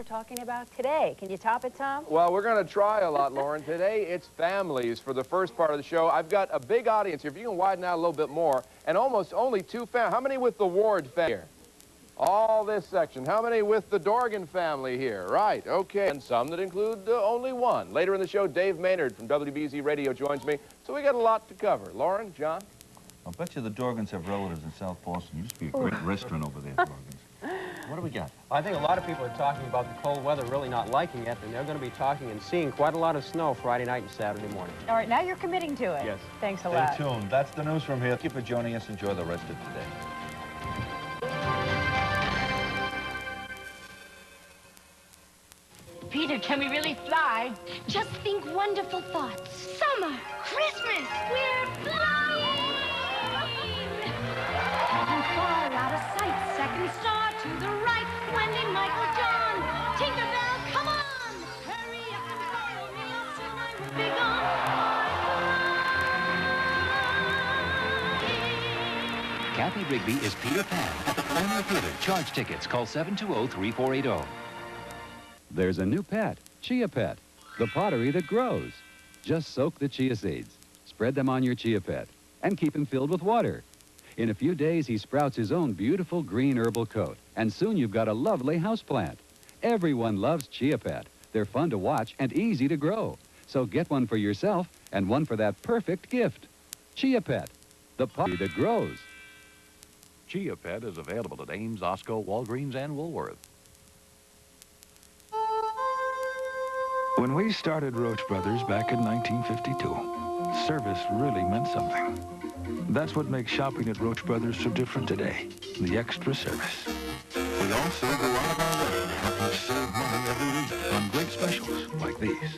we're talking about today. Can you top it, Tom? Well, we're going to try a lot, Lauren. Today, it's families for the first part of the show. I've got a big audience here. If you can widen out a little bit more, and almost only two families. How many with the Ward family here? All this section. How many with the Dorgan family here? Right, okay. And some that include only one. Later in the show, Dave Maynard from WBZ Radio joins me. So we got a lot to cover. Lauren, John? I'll bet you the Dorgans have relatives in South Boston. Used to be a great restaurant over there, Dorgans. What do we got? I think a lot of people are talking about the cold weather, really not liking it, and they're going to be talking and seeing quite a lot of snow Friday night and Saturday morning. All right, now you're committing to it. Yes. Thanks a lot. Stay tuned. That's the news from here. Thank you for joining us. Enjoy the rest of today. Peter, can we really fly? Just think wonderful thoughts. Summer, Christmas, we're flying! And far out of sight, second star to the right, Wendy, Michael, John, Tinkerbell, come on! Hurry up and follow me, soon I will be gone. Kathy Rigby is Peter Pan at the Pioneer Theater. Charge tickets. Call 720-3480. There's a new pet, Chia Pet, the pottery that grows. Just soak the chia seeds, spread them on your Chia Pet, and keep him filled with water. In a few days, he sprouts his own beautiful green herbal coat, and soon you've got a lovely houseplant. Everyone loves Chia Pet. They're fun to watch and easy to grow. So get one for yourself and one for that perfect gift. Chia Pet, the pottery that grows. Chia Pet is available at Ames, Osco, Walgreens, and Woolworth. When we started Roach Brothers back in 1952, service really meant something. That's what makes shopping at Roach Brothers so different today, the extra service. We also go out of our way to help you save money every week on great specials like these.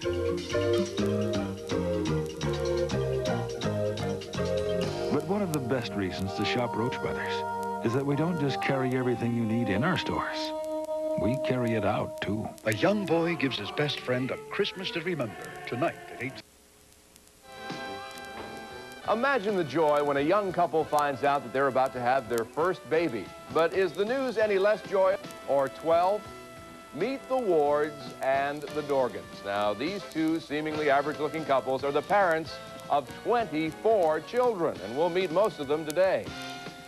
But one of the best reasons to shop Roach Brothers is that we don't just carry everything you need in our stores. We carry it out, too. A young boy gives his best friend a Christmas to remember tonight at 8. Imagine the joy when a young couple finds out that they're about to have their first baby. But is the news any less joyous or 12? Meet the Wards and the Dorgans. Now, these two seemingly average-looking couples are the parents of 24 children, and we'll meet most of them today.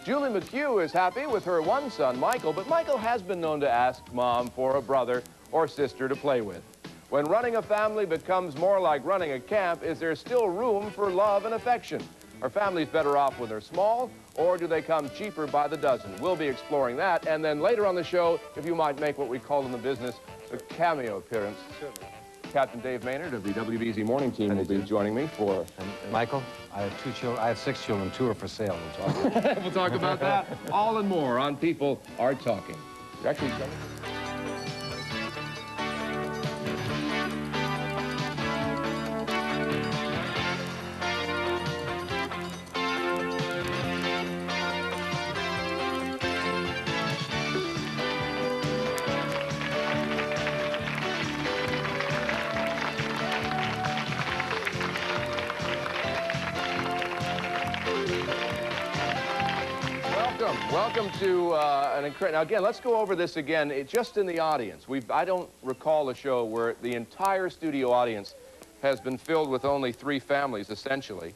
Julie McHugh is happy with her one son, Michael, but Michael has been known to ask Mom for a brother or sister to play with. When running a family becomes more like running a camp, is there still room for love and affection? Are families better off when they're small, or do they come cheaper by the dozen? We'll be exploring that, and then later on the show, if you might make what we call in the business a cameo appearance. Captain Dave Maynard of the WBZ Morning Team will be joining me for... Michael, I have 2 children. I have 6 children. 2 are for sale. We'll talk about We'll talk about that. All and more on People Are Talking. You're actually coming? Welcome to an incredible... Now, again, let's go over this again, just in the audience. I don't recall a show where the entire studio audience has been filled with only 3 families, essentially.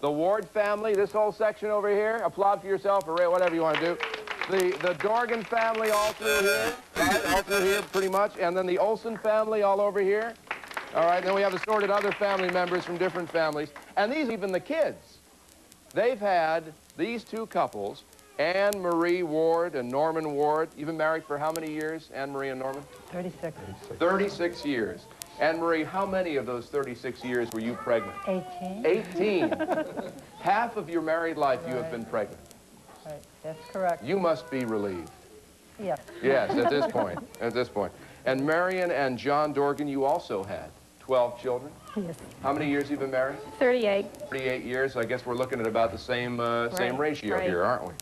The Ward family, this whole section over here, applaud for yourself or whatever you want to do. The Dorgan family all through here, right? All through here, pretty much. And then the Olsen family all over here. All right, then we have assorted other family members from different families. And these, even the kids. They've had these 2 couples, Anne Marie Ward and Norman Ward. You've been married for how many years, Anne Marie and Norman? 36. 36 years. Anne Marie, how many of those 36 years were you pregnant? 18. 18. Half of your married life you have been pregnant. Right, that's correct. You must be relieved. Yes. Yes, at this point, at this point. And Marion and John Dorgan, you also had 12 children? Yes. How many years have you been married? 38. 38 years. I guess we're looking at about the same ratio here, aren't we?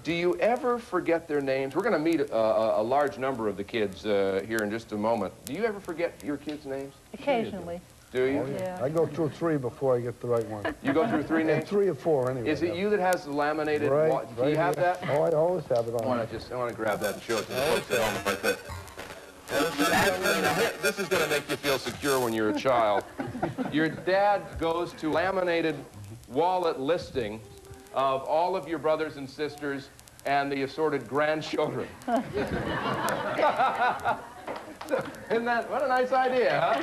Do you ever forget their names? We're going to meet a large number of the kids here in just a moment. Do you ever forget your kids' names? Occasionally. Do you? Oh, yeah. I go through 3 before I get the right one. You go through 3 names? 3 or 4 anyway. Is it you that has the laminated? Right. Do you have that? Oh, I always have it on. I want to grab that and show it to the folks at home if I could. this is going to make you feel secure when you're a child. Your dad goes to laminated wallet listing of all of your brothers and sisters and the assorted grandchildren. Isn't that, what a nice idea, huh?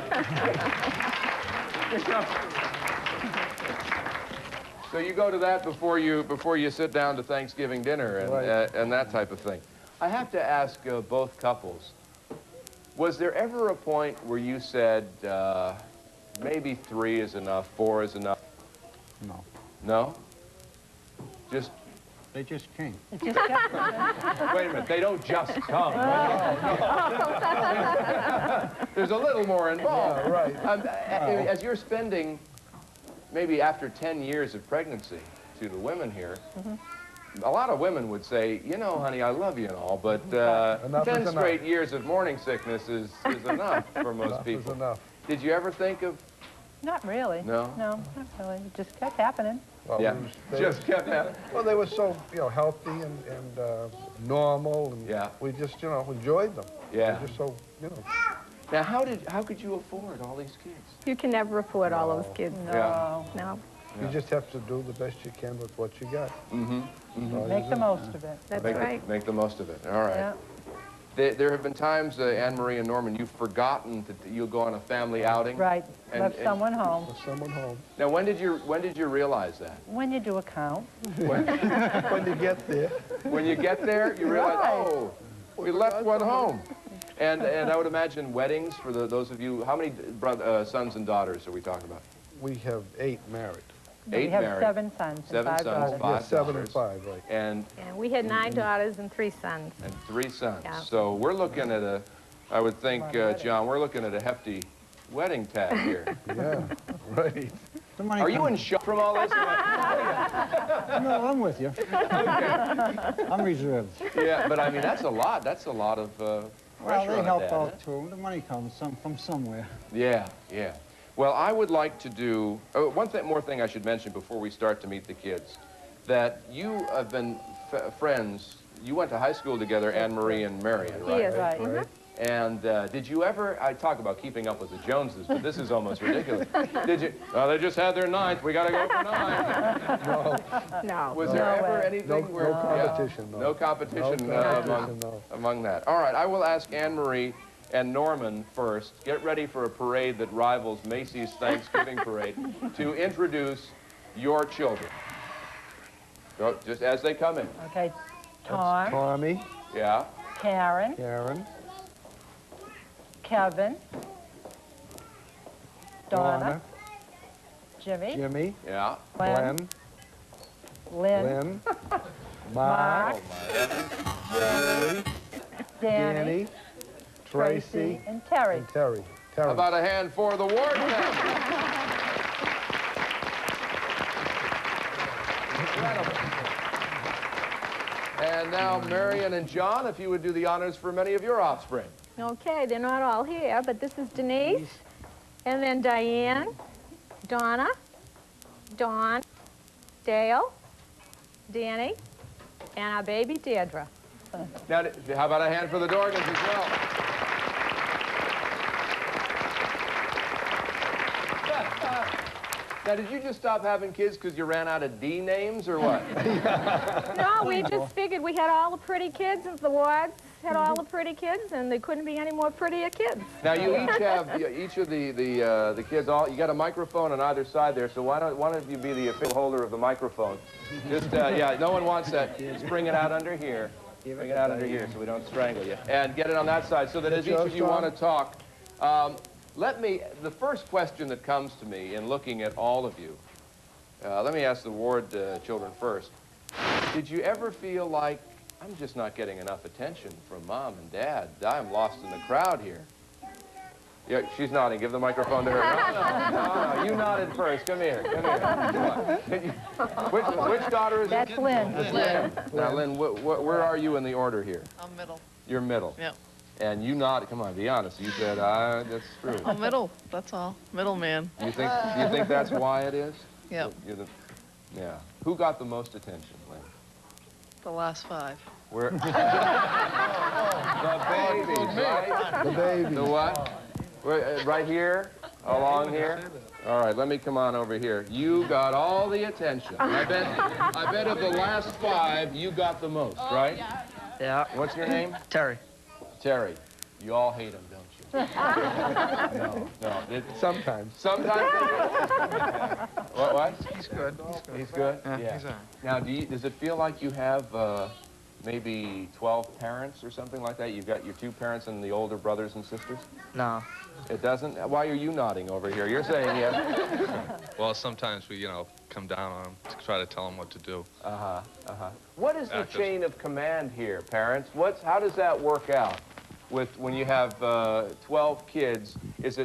So you go to that before you sit down to Thanksgiving dinner and, and that type of thing. I have to ask both couples, was there ever a point where you said, maybe 3 is enough, 4 is enough? No. No? Just... They just came. Wait a minute, they don't just come. There's a little more involved. Yeah, right. As you're spending, maybe after 10 years of pregnancy, to the women here, a lot of women would say, you know, honey, I love you and all, but 10 straight years of morning sickness is enough for most people. Is enough. Did you ever think of... Not really. No? No, not really. It just kept happening. Well, yeah, just kept happening. Well, they were so, you know, healthy and normal, and we just, you know, enjoyed them. Yeah. They were just so, you know. Now, how could you afford all these kids? You can never afford all those kids. No. No. You just have to do the best you can with what you got. Make the most of it. That's right. Make the most of it. All right. Yeah. There have been times, Anne-Marie and Norman, you've forgotten that you'll go on a family outing. Right. Left someone home. Left someone home. Now, when did you realize that? When you do a count. When you get there. When you get there, you realize, oh, we left one home. And I would imagine weddings for those of you. How many sons and daughters are we talking about? We have 8 married. Eight we have married. 7 sons and 5 daughters. 5 Yeah, 7 daughters. and 5, right. And we had 9 daughters and 3 sons. And 3 sons. Yeah. So we're looking at I would think, John, we're looking at a hefty wedding tab here. Yeah, right. Are you in shock from all this? No, I'm with you. I'm reserved. Yeah, but I mean, that's a lot. That's a lot of pressure Well, they on help Dad, out too. The money comes from somewhere. Yeah, yeah. Well, I would like to do one more thing I should mention before we start to meet the kids. That you have been friends. You went to high school together, Anne-Marie and Marion, right? Yes, right. And did you ever, I talk about keeping up with the Joneses, but this is almost ridiculous. Did you, well, they just had their 9th, we gotta go for 9. No. Was there ever anything where... No competition, no competition among that. All right, I will ask Anne-Marie and Norman first. Get ready for a parade that rivals Macy's Thanksgiving Parade to introduce your children. Go, just as they come in. Okay. Tom. Tommy. Yeah. Karen. Karen. Kevin. Donna. Jimmy. Jimmy. Yeah. Glenn. Lynn. Mark. Danny. Danny. Tracy. And Terry. Terry. How about a hand for the Ward family? And now, Marion and John, if you would do the honors for many of your offspring. Okay, they're not all here, but this is Denise, and then Diane, Donna, Dawn, Dale, Danny, and our baby Deirdre. Now, how about a hand for the Dorgans as well? Now, did you just stop having kids because you ran out of D names or what? No, we just figured we had all the pretty kids, and the wards had all the pretty kids, and there couldn't be any more prettier kids. Now, you each have, each of the kids, you got a microphone on either side there, so why don't one of you be the official holder of the microphone? Just, yeah, no one wants that. Just bring it out under here. Bring it out under here so we don't strangle you. And get it on that side so that as each of you want to talk, the first question that comes to me in looking at all of you, let me ask the Ward children first. Did you ever feel like, I'm just not getting enough attention from Mom and Dad. I'm lost in the crowd here. Yeah, she's nodding. Give the microphone to her. No, you nodded first. Come here. Come here. Which daughter is it? That's Lynn. That's Lynn. Now, Lynn, where are you in the order here? I'm middle. You're middle. Yep. And you nodded. Come on, be honest. You said, that's true. I'm middle. That's all. Middle man. You think that's why it is? Yep. Yeah. Who got the most attention, Lynn? The last 5. Where? The babies, right? The babies. The what? Right here? Along here? All right, let me come on over here. You got all the attention. I bet of the last 5, you got the most, right? Yeah. What's your name? Terry. Terry. You all hate him, don't you? No. Sometimes. Sometimes? What? He's good. He's good? Yeah. He's all right. Now, does it feel like you have maybe 12 parents or something like that? You've got your 2 parents and the older brothers and sisters? No. It doesn't? Why are you nodding over here? You're saying yes. Well, sometimes we, come down on them to try to tell them what to do. What is the chain of command here, parents? How does that work out when you have 12 kids? Is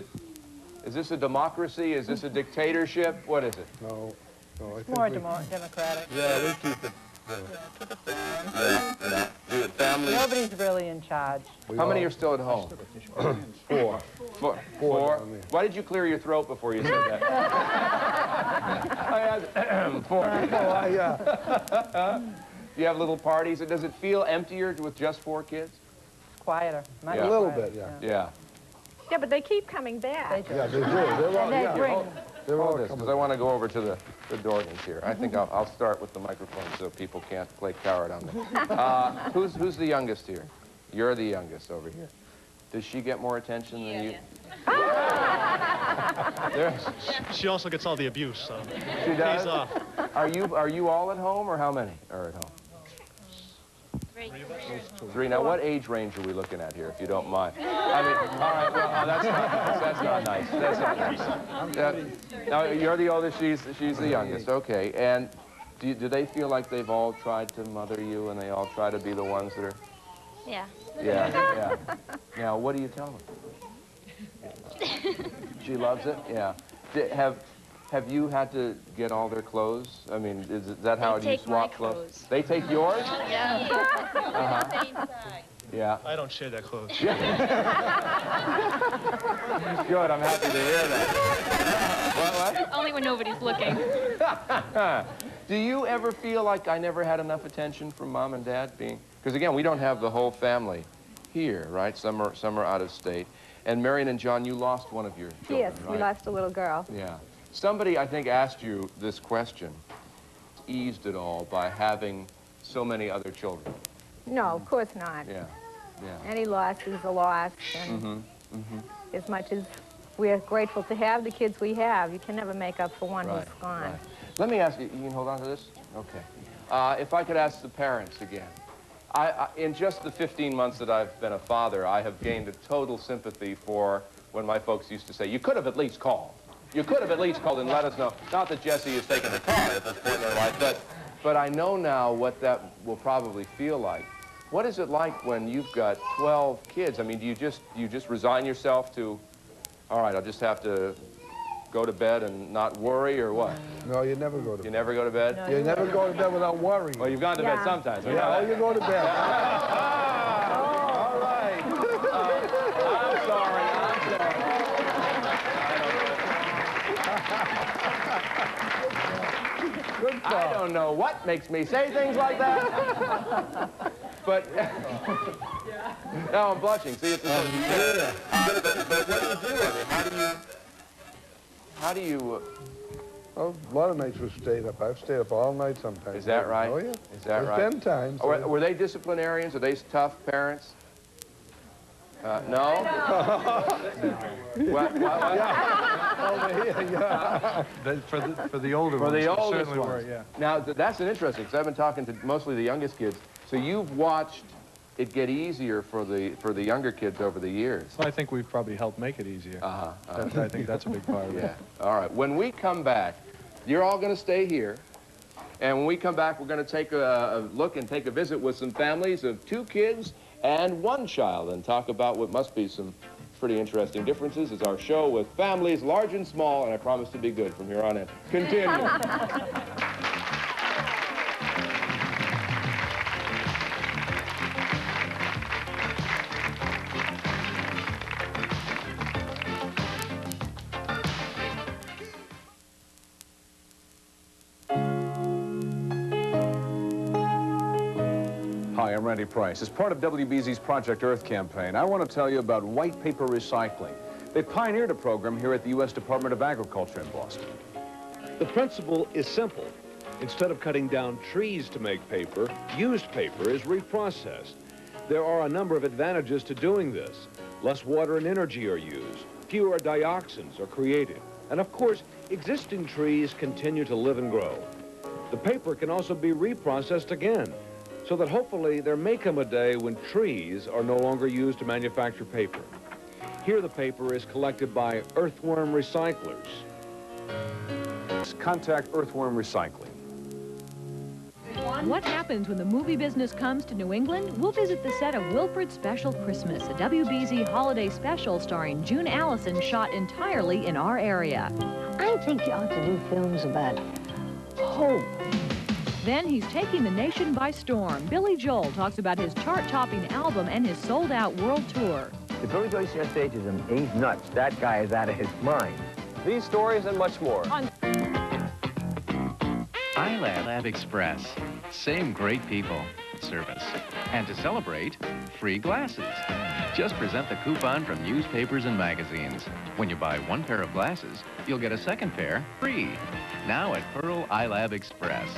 this a democracy? Is this a dictatorship? What is it? No, I It's think more we- democratic. Yeah, we keep it. Families. Nobody's really in charge. How many are still at home? 4. Four? Why did you clear your throat before you said that? I had 4. Yeah. Do you have little parties? Does it feel emptier with just 4 kids? It's quieter. Much Yeah. A little quieter, bit, yeah. Yeah. Yeah, but they keep coming back. They do. Yeah, they do. They're all, And they yeah. bring. They're all Hold this, coming. because I want to go over to the Dorgans here. I think I'll start with the microphone so people can't play coward on me. Who's the youngest here? You're the youngest over here. Does she get more attention than you? She also gets all the abuse, so. She does? Pays off. Are you all at home, or how many are at home? 3. Now, what age range are we looking at here, if you don't mind? I mean, all right, well, that's not nice. That's not nice. Now, you're the oldest, she's the youngest. Okay, and do they feel like they've all tried to mother you, and they all try to be the ones that are... Yeah. Yeah. Now, what do you tell them? She loves it? Yeah. Have you had to get all their clothes? I mean, is that how you swap clothes? They take yours? Yeah. Yeah. I don't share that clothes. Good, I'm happy to hear that. What? Only when nobody's looking. Do you ever feel like I never had enough attention from Mom and Dad being... Because, again, we don't have the whole family here, right? Some are out of state. And Marion and John, you lost one of your children, Yes, right? we lost a little girl. Yeah. Somebody, I think, asked you this question. Eased it all by having so many other children. No, of course not. Yeah. Any loss is a loss. And as much as we're grateful to have the kids we have, you can never make up for one who's gone. Right. Let me ask you, you can hold on to this? Okay. If I could ask the parents again. In just the 15 months that I've been a father, I have gained a total sympathy for when my folks used to say, you could have at least called. You could have at least called and let us know. Not that Jessie is taking the car at this point in her life, but I know now what that will probably feel like. What is it like when you've got 12 kids? I mean, do you just resign yourself to, all right, I'll just have to go to bed and not worry, or what? No, you never go to bed. You never go to bed? No, you never go to bed without worrying. Well, you've gone to bed sometimes. Yeah, you go to bed. All right. I'm sorry. Good call. I don't know what makes me say things like that. But now I'm blushing. See, it's but what do you do? I mean, how do you? Oh, a lot of nights we've stayed up. I've stayed up all night sometimes. Is that right? Oh, yeah. Is that right? There's been times. Were they disciplinarians? Are they tough parents? No? What? Over here, yeah. For the older For ones, the they oldest certainly ones. were, yeah. Now, that's an interesting, because I've been talking to mostly the youngest kids. So you've watched it get easier for the younger kids over the years. Well, I think we've probably helped make it easier. I think that's a big part of it. Yeah. All right. When we come back, you're all going to stay here. And when we come back, we're going to take a look and take a visit with some families of 2 kids and 1 child and talk about what must be some pretty interesting differences. It's our show with families large and small, and I promise to be good from here on in. Continue. Hi, I'm Randy Price. As part of WBZ's Project Earth campaign, I want to tell you about white paper recycling. They pioneered a program here at the U.S. Department of Agriculture in Boston. The principle is simple. Instead of cutting down trees to make paper, used paper is reprocessed. There are a number of advantages to doing this. Less water and energy are used. Fewer dioxins are created. And of course, existing trees continue to live and grow. The paper can also be reprocessed again, so that hopefully there may come a day when trees are no longer used to manufacture paper. Here the paper is collected by earthworm recyclers. Contact Earthworm Recycling. What happens when the movie business comes to New England? We'll visit the set of Wilfred's Special Christmas, a WBZ holiday special starring June Allison, shot entirely in our area. I think you ought to do films about hope. Then he's taking the nation by storm. Billy Joel talks about his chart-topping album and his sold-out world tour. If Billy Joel says statism, he's nuts. That guy is out of his mind. These stories and much more. iLab Express. Same great people. Service. And to celebrate, free glasses. Just present the coupon from newspapers and magazines. When you buy one pair of glasses, you'll get a second pair free. Now at Pearl iLab Express.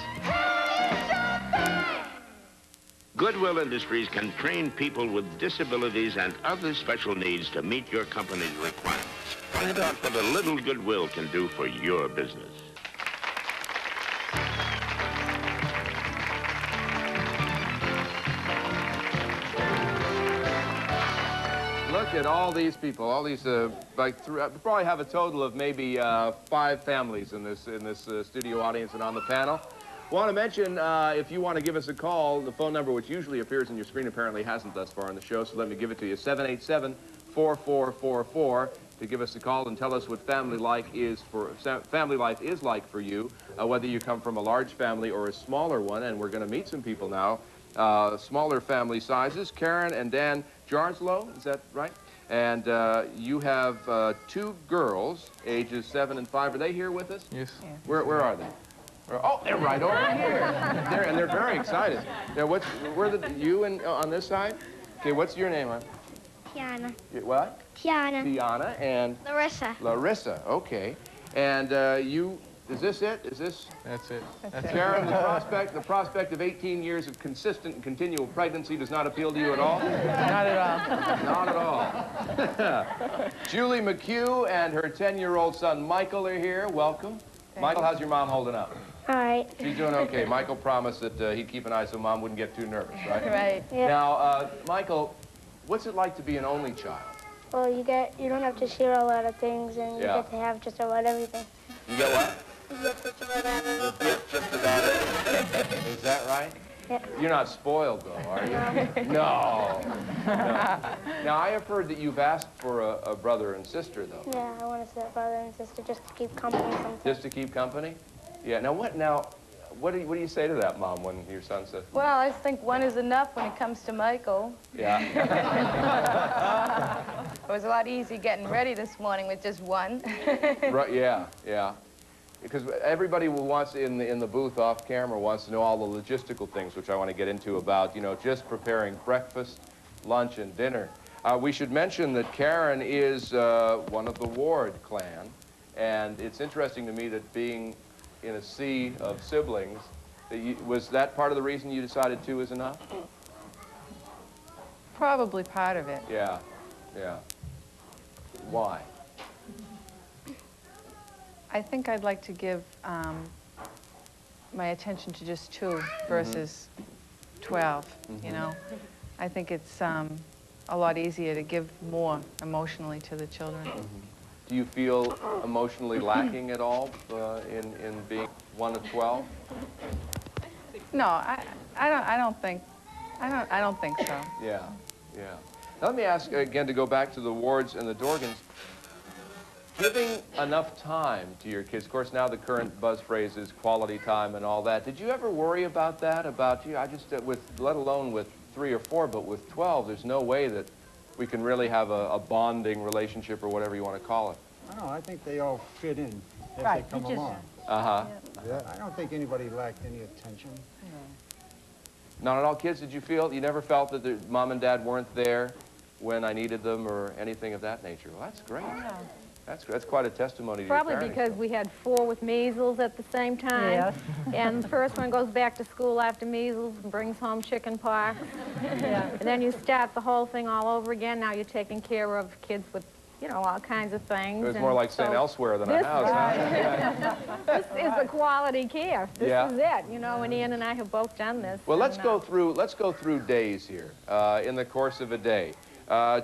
Goodwill Industries can train people with disabilities and other special needs to meet your company's requirements. Find out what a little Goodwill can do for your business. Look at all these people, all these, probably have a total of maybe 5 families in this studio audience and on the panel. Want to mention, if you want to give us a call, the phone number, which usually appears on your screen, apparently hasn't thus far in the show, so let me give it to you, 787-4444, to give us a call and tell us what family life is like for you, whether you come from a large family or a smaller one, and we're going to meet some people now, smaller family sizes. Karen and Dan Jarslow, is that right? And you have 2 girls, ages 7 and 5. Are they here with us? Yes. Yeah. Where are they? Oh, they're right over here. And they're very excited. Now, you on this side? Okay, what's your name, hon? Tiana. What? Tiana. Tiana and? Larissa. Larissa, okay. And is this it? Is this? That's it. Karen, the prospect of 18 years of consistent and continual pregnancy does not appeal to you at all? Not at all. Not at all. Julie McHugh and her 10-year-old son Michael are here. Welcome. Michael, how's your mom holding up? All right. She's doing okay. Michael promised that he'd keep an eye so Mom wouldn't get too nervous, right? Right. Yeah. Now, Michael, what's it like to be an only child? Well, you don't have to share a lot of things, and you get to have just about everything. You get what? You get just about everything. You get just about everything. Is that right? Yeah. You're not spoiled, though, are you? No. Now, I have heard that you've asked for a brother and sister, though. Yeah, I want a brother and sister just to keep company sometimes. Just to keep company? Yeah. Now, what do you say to that, Mom, when your son says? Well, I think one is enough when it comes to Michael. Yeah. It was a lot easier getting ready this morning with just one. Right. Yeah. Yeah. Because everybody wants in the booth off camera wants to know all the logistical things, which I want to get into about, just preparing breakfast, lunch, and dinner. We should mention that Karen is one of the Ward clan, and it's interesting to me that being in a sea of siblings, was that part of the reason you decided 2 is enough? Probably part of it. Yeah, yeah. Why? I think I'd like to give my attention to just 2 versus 12, you know. I think it's a lot easier to give more emotionally to the children. Do you feel emotionally lacking at all in being one of 12? No, I don't think so. Yeah, yeah. Now, let me ask again to go back to the Wards and the Dorgans. Giving enough time to your kids, of course, now the current buzz phrase is quality time and all that. Did you ever worry about that? About, I just, let alone with 3 or 4, but with 12, there's no way that we can really have a bonding relationship or whatever you want to call it. No, I think they all fit in as Right, they come along. Uh-huh. Yeah. I don't think anybody lacked any attention. Not at all. Kids, did you feel, you never felt that Mom and Dad weren't there when I needed them or anything of that nature. Well, that's great. That's quite a testimony to Probably your parenting. because we had 4 with measles at the same time. Yes. And the first one goes back to school after measles and brings home chicken pox. Yeah. And then you start the whole thing all over again. Now you're taking care of kids with, you know, all kinds of things. It was more like staying elsewhere than a house, huh? This is the quality care. This Yeah. is it, you know, and Ian and I have both done this. Well, let's and, go through days here in the course of a day.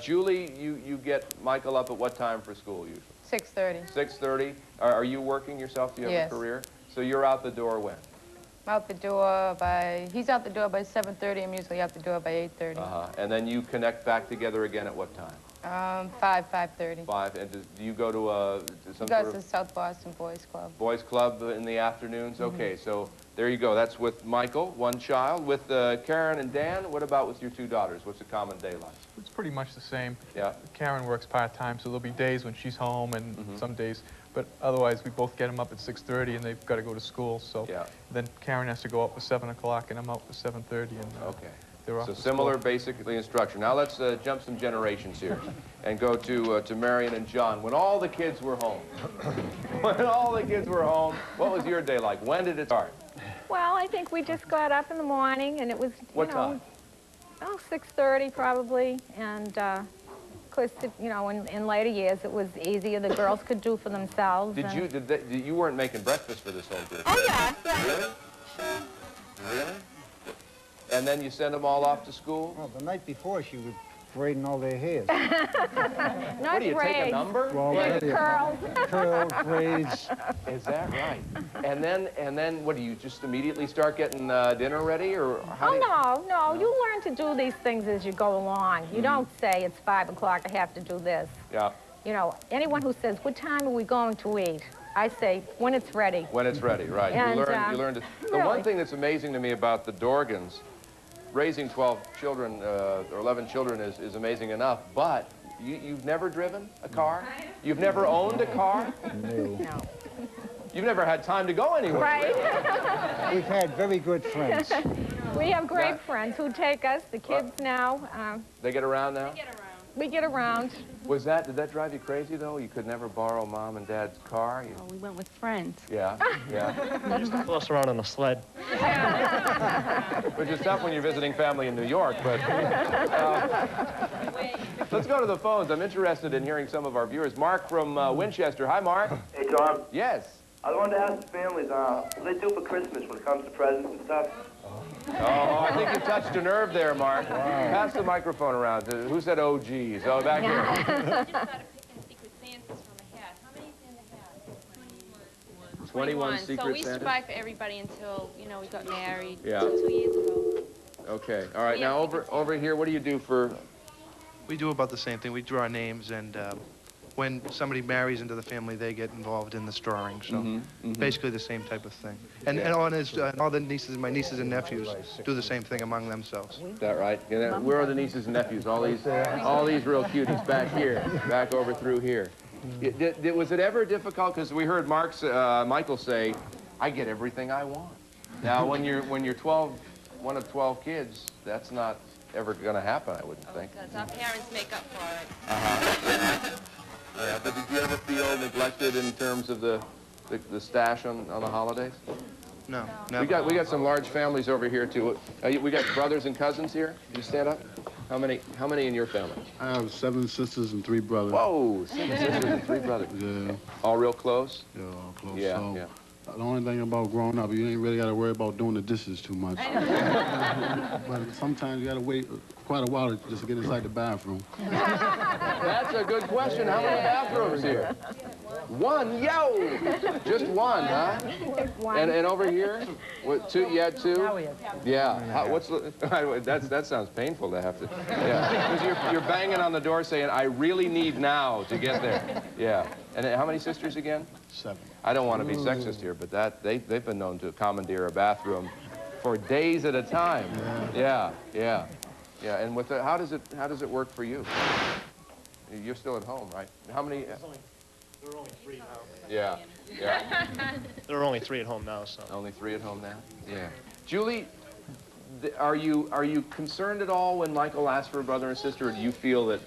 Julie, you get Michael up at what time for school usually? 6:30. 6:30. Are you working yourself? Do you have Yes. a career? So you're out the door when? Out the door he's out the door by 7:30. I'm usually out the door by 8:30. And then you connect back together again at what time? 5:30. 5. And do you go to some He goes sort to of South Boston Boys Club. boys club in the afternoons? Okay, so there you go. That's with Michael, one child. With Karen and Dan, what about with your 2 daughters? What's a common day like? It's pretty much the same. Yeah. Karen works part-time, so there'll be days when she's home and some days, but otherwise we both get them up at 6:30 and they've got to go to school, so then Karen has to go up for 7 o'clock and I'm out for 7:30 and they're off So to similar, school. basically, instruction. Now let's jump some generations here and go to Marion and John. When all the kids were home, when all the kids were home, what was your day like? When did it start? Well, I think we just got up in the morning and it was, What time? 6:30 probably. And, of course, you know, in later years it was easier. The girls could do for themselves. You weren't making breakfast for this whole group? Oh, yeah. Really? Really? And then you send them all off to school? Well, the night before she was braiding all their hairs. What do you take a number? Well, curls. Curls, braids. Is that right? And then what do you just immediately start getting dinner ready, or how do you... No, you learn to do these things as you go along. You don't say it's 5 o'clock, I have to do this. Yeah. You know, anyone who says, what time are we going to eat? I say, when it's ready. When it's ready, right. And, you learn to... The really. one thing that's amazing to me about the Dorgans, raising 12 children or 11 children is amazing enough, but you've never driven a car? You've never owned a car? No. You've never had time to go anywhere. Right. We've had very good friends. We have great friends who take us, the kids now. They get around now? We get around. Did that drive you crazy, though? You could never borrow Mom and Dad's car? Oh, we went with friends. Yeah, yeah. Used to floss around on a sled. Which is tough when you're visiting family in New York, but... let's go to the phones. I'm interested in hearing some of our viewers. Mark from Winchester. Hi, Mark. Hey, Tom. Yes. I wanted to ask the families, what do they do for Christmas when it comes to presents and stuff? Oh, I think you touched a nerve there, Mark. Wow. Pass the microphone around. Who said, oh, geez? Oh, back here. 21 secret So we Santas? survived for everybody until, you know, we got married 2 years ago. Okay. All right. Now, over here, what do you do for... We do about the same thing. We draw names, and when somebody marries into the family, they get involved in this drawing. So basically the same type of thing. And all the nieces, my nieces and nephews, do the same thing among themselves. Is that right? Yeah, where are the nieces and nephews? All these real cuties back here, back over through here. Was it ever difficult? Because we heard Michael say, "I get everything I want." Now, when you're 12, one of 12 kids, that's not ever going to happen, I wouldn't think. Because our parents make up for it. Yeah, but did you ever feel neglected in terms of the stash on the holidays? No, never. We got some large families over here too. We got brothers and cousins here. Can you stand up? How many in your family? I have 7 sisters and 3 brothers. Whoa, 7 sisters and 3 brothers. Yeah. All real close? Yeah, all close. Yeah, so, yeah. The only thing about growing up, you ain't really got to worry about doing the dishes too much. But sometimes you got to wait quite a while just to get inside the bathroom. That's a good question. How many bathrooms here? 1, yo! Just 1, huh? And over here? What, 2? You had 2? Yeah. That sounds painful to have to. Yeah. Because you're banging on the door saying, "I really need now to get there." Yeah. And how many sisters again? 7. I don't want to be sexist here, but they've been known to commandeer a bathroom for days at a time. Yeah. And with how does it work for you? You're still at home, right? How many? There are only 3 now. Yeah. There are only 3 at home now, so. Only 3 at home now? Yeah. Julie, are you concerned at all when Michael asks for a brother and sister, or do you feel that,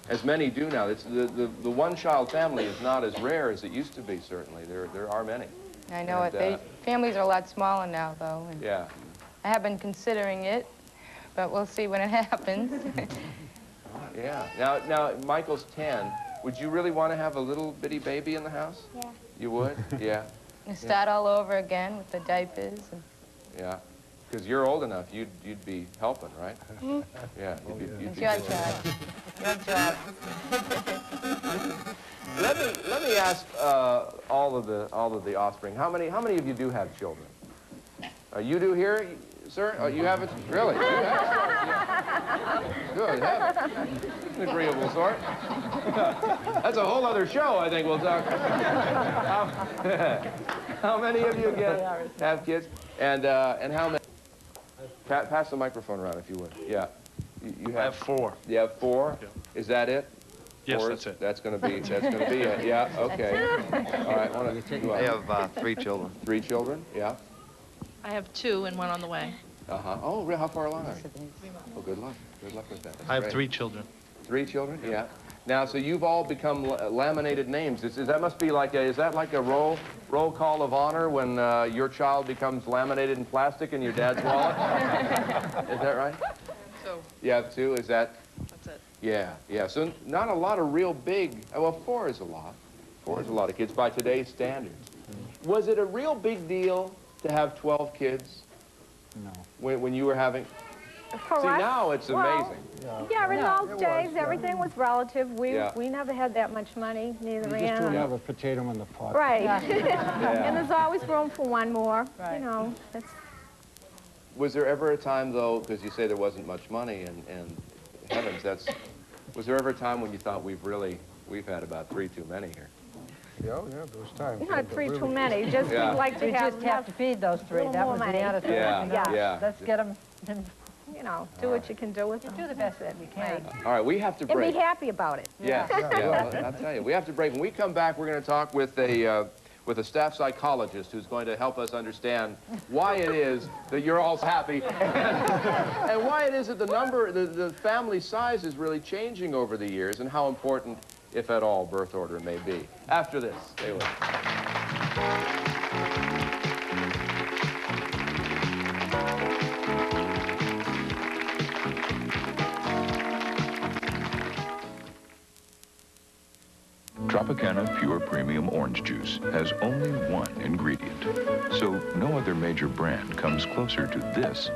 as many do now, it's the one-child family is not as rare as it used to be, certainly. There are many. I know it. Families are a lot smaller now, though. And yeah. I have been considering it, but we'll see when it happens. Yeah. Now, Michael's 10. Would you really want to have a little bitty baby in the house? Yeah. You would? Yeah. You start all over again with the diapers. And... Yeah. Because you're old enough, you'd be helping, right? Mm-hmm. Yeah. You'd It's be your job. Your job. Let me ask all of the offspring. How many of you do have children? You do here, sir? Oh, you haven't? Really? You have? Good heavens. An agreeable sort. That's a whole other show, I think we'll talk. How many of you have kids? And how many? Pass the microphone around if you would. Yeah. You have? I have 4. You have 4? Yeah. Is that it? Yes, that's it. That's going to be it. Yeah, okay. All right. I have 3 children. 3 children, yeah. I have 2 and 1 on the way. Uh-huh. Oh, how far along are you? Well, good luck. Good luck with that. That's I have great. 3 children. 3 children? Yeah. Now, so you've all become laminated names. That must be like is that like a roll call of honor when your child becomes laminated in plastic in your dad's wallet? Is that right? 2. You have 2? Is that? That's it. Yeah. So not a lot of real big, well, 4 is a lot. 4 is a lot of kids by today's standards. Was it a real big deal to have 12 kids? No. When you were having? For See, us, now it's amazing. Yeah, in those days, yeah. everything was relative. We never had that much money, neither You just do Ann. another potato in the pot. Right. Yeah. And there's always room for one more. Right. You know, that's... Was there ever a time, though, because you say there wasn't much money, and heavens, was there ever a time when you thought we've had about 3 too many here? Yeah, those times. Not 3 too many, just we'd like to We have... just have to feed those 3. That was the attitude. Yeah. Let's get them... You know, do what you can do with them. Do the best that we can. All right, we have to break. And be happy about it. Yeah. I'll tell you, we have to break. When we come back, we're going to talk with a staff psychologist who's going to help us understand why it is that you're all happy and why it is that the family size is really changing over the years and how important, if at all, birth order may be. After this, stay with us. Tropicana Pure Premium Orange Juice has only one ingredient, so no other major brand comes closer to this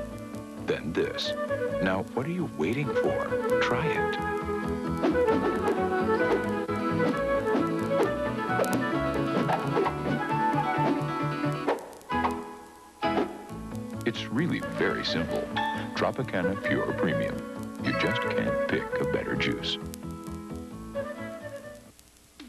than this. Now, what are you waiting for? Try it. It's really very simple. Tropicana Pure Premium. You just can't pick a better juice.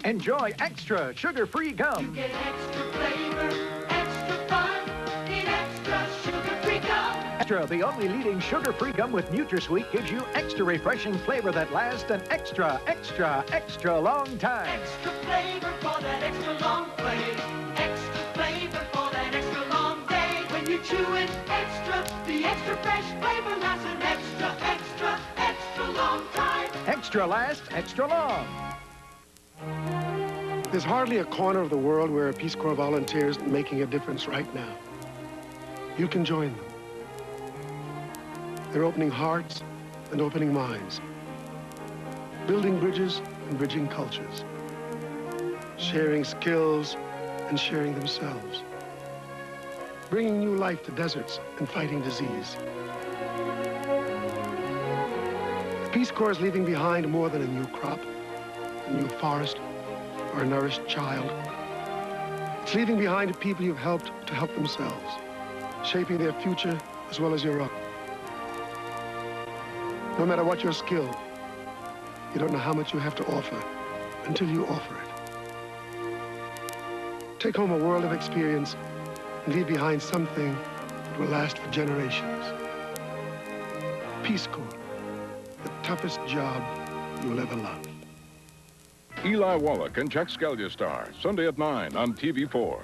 Enjoy extra sugar-free gum. You get extra flavor, extra fun in extra sugar-free gum. Extra, the only leading sugar-free gum with NutraSweet, gives you extra refreshing flavor that lasts an extra, extra, extra long time. Extra flavor for that extra long play. Extra flavor for that extra long day. When you chew it extra, the extra fresh flavor lasts an extra, extra, extra long time. Extra lasts extra long. There's hardly a corner of the world where a Peace Corps volunteer is making a difference right now. You can join them. They're opening hearts and opening minds, building bridges and bridging cultures, sharing skills and sharing themselves, bringing new life to deserts and fighting disease. The Peace Corps is leaving behind more than a new crop, a new forest, or a nourished child. It's leaving behind a people you've helped to help themselves, shaping their future as well as your own. No matter what your skill, you don't know how much you have to offer until you offer it. Take home a world of experience and leave behind something that will last for generations. Peace Corps, the toughest job you will ever love. Eli Wallach and Jack Scalia star, Sunday at 9 on TV4.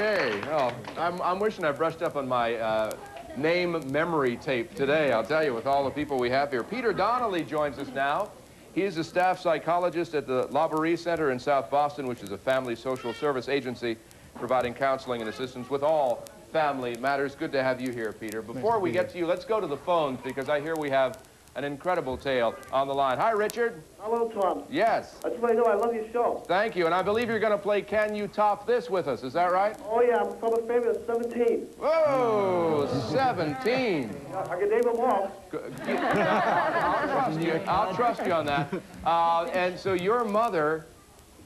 Okay. Oh, I'm wishing I brushed up on my name memory tape today, I'll tell you, with all the people we have here. Peter Donnelly joins us now. He is a staff psychologist at the Laborie Center in South Boston, which is a family social service agency providing counseling and assistance with all family matters. Good to have you here, Peter. Before we get to you, let's go to the phones, because I hear we have an incredible tale on the line. Hi, Richard. Hello, Tom. Yes. I just want to know I love your show. Thank you, and I believe you're going to play Can You Top This with us, is that right? Oh, yeah, I'm from a family of 17. Whoa, 17. I can name them all. I'll trust you. I'll trust you on that. And so your mother